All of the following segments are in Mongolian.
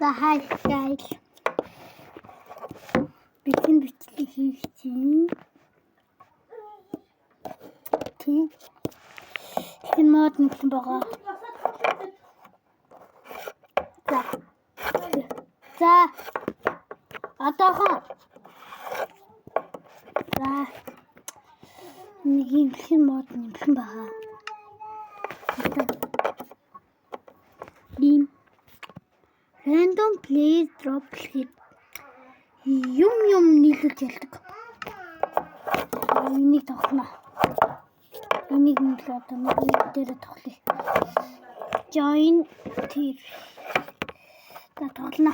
За хай guys. Бичлэг хийх чинь. Тийм. Энэ мод нэгэн байгаа. За. Атахан. За. Нэг юм мод нэгэн байгаа. Ийм random play drop hit юм нийлүүлж ялдаг. Энийг тоглоно. Энийг нь л одоо нэг дээр тоглоё. Join tier. За тоглоно.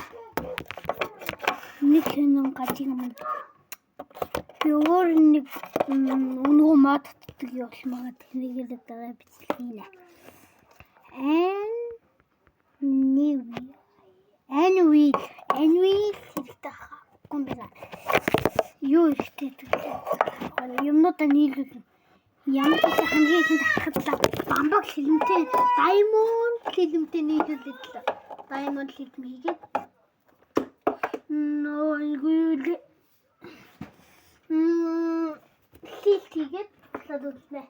Нэг хэн гажиг юм. Өөр нэг өнгөө мод татдаг явуулмаа тэнийг л дараа бичлээ. Anyway хэрэгтэй комбина. Юу ихтэй төлөө. Юмнуудаа нийлүүлнэ. Ямар ч хамгийн ихэнд харахад бамбаг хилэмтэй diamond хилэмтэй нийлүүлээд л. Diamond хилэм хийгээд хийгээд чадвартай.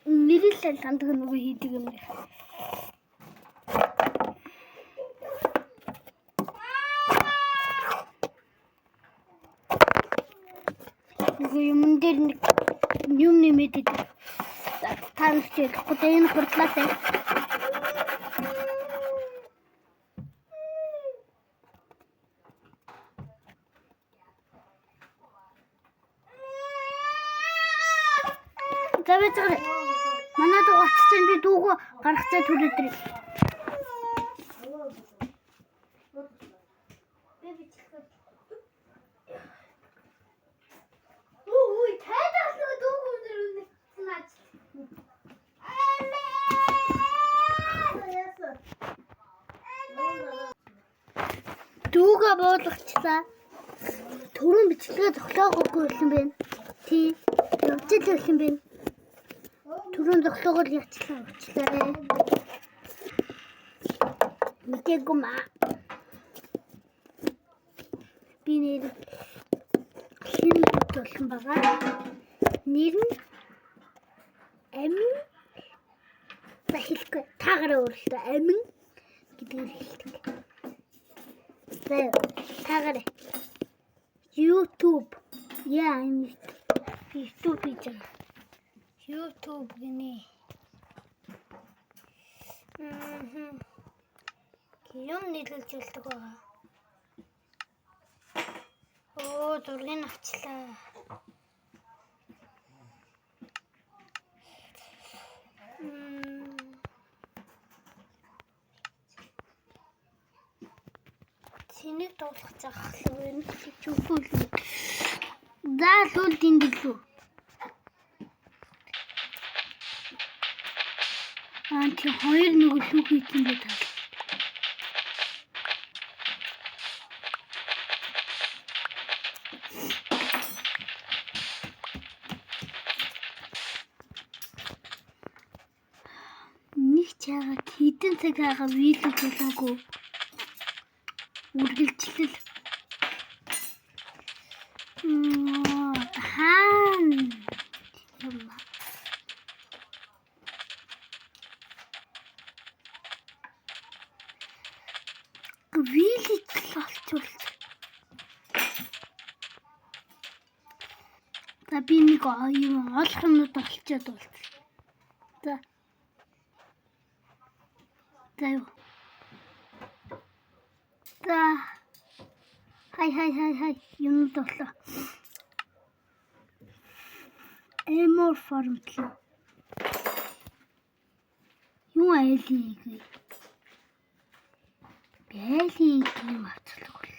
Нэрэлсэн сандаг нөгөө хийдэг юм байна. Юм дээр нэг юм нэмээд идэв. Таамагч хэлэхгүй энэ хурдлаатай. Завэцэг. Манайд уцсан би дүүгөө гаргацаа түрээдрээ. Дүүгээ буулгачлаа. Төрөн бичлэгээ зоглоогоогүй юм байна. Тийм. Явцал юм байна. Төрөн зоглоогоо явчлаа. Мэдээгүй маа. Би нэр хин болсон байгаа. Нэр нь Амин. Бахилгүй таагараа өөрөлтөө Амин гэдгээр хэлдэг. Таагараа. YouTube. Яа энэ YouTube хийж байгаа. YouTube гинэ. Юм нийлүүлж үлдэх байгаа. Оо, зургийг авчлаа. Тэнийг дуулах захлаа энэ чүгүүл. Заалуул диндэглүү. Тий хоёр нэг лүү хийсэн дээ таа. Нэг чагаа хідэн цаг хаага видео хийлээгүй. Үргэлжлэл. Вилит болчихвол. За би нэг юм олох юмнууд олчаад бол. За. За юу. За. Хай. Юмнууд боллоо. Эмор формтлоо. Юу айлыг. Бэлий юм авчлах бол.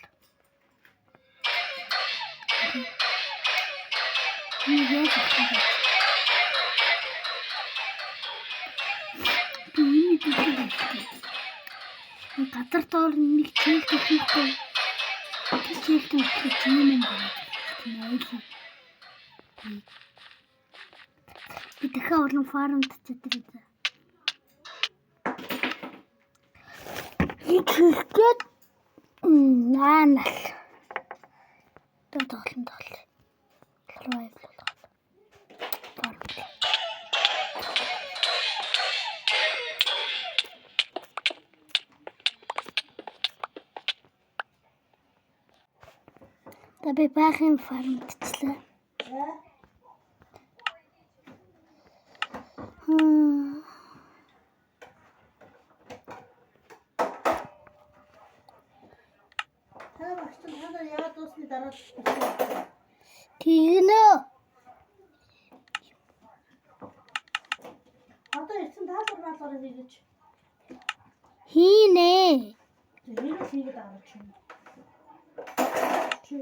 Яа гэх юм. Гадар доор нэг чийлт хийхгүй. Чийлт хийх юм байна. Би дахиад уран фармд чаддаг. Ихэхэд Наанал. Тоглолт. Live л байна. Таби баахан фармдчлаа. Тэгнэ. Одоо ирсэн таалбар хийж. Хийнэ. Тэгээд хийгээд аваач юм. Чи.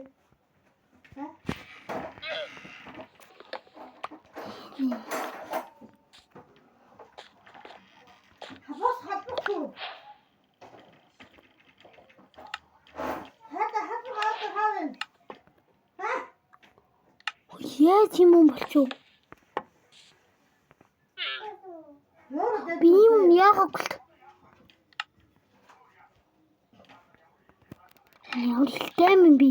Хавас хадахгүй. Хаавэн. Яаж юм болчих вэ? Би юм яагаад яултай юм би.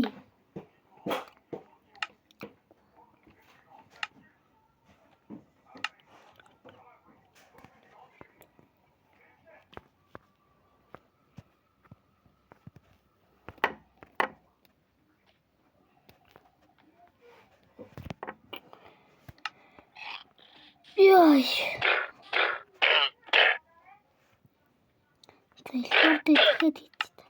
Яй. Тэгэлбэр дэхэд хийчихсэн.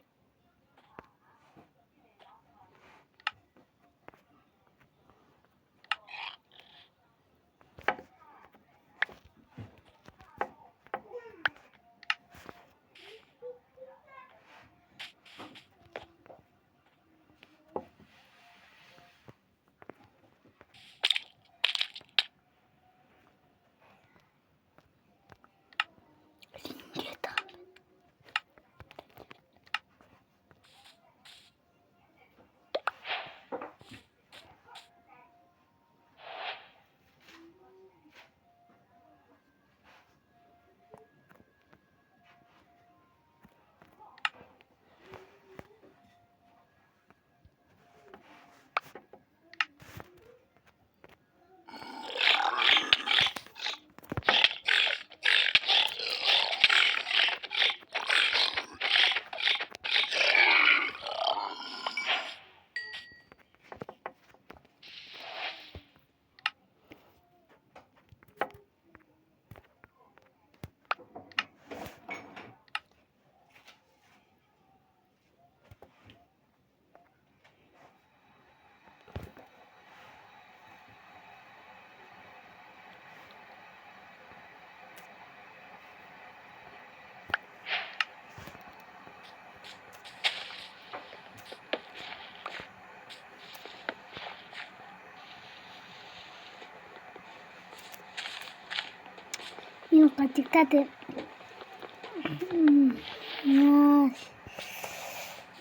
Юм гадигтаад яаш.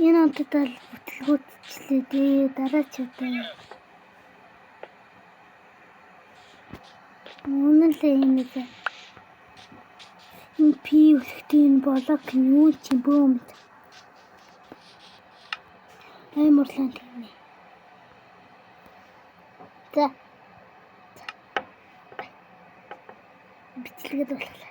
Энэ онтол бүтлгүүтчлээ дээ. Дараач удаа. Үнэлээ юм ээ. Энэ пи үлхтийн блок нь юу ч юм бөөмд. Аймарлан тийм. За. Бичлэгэд боллоо.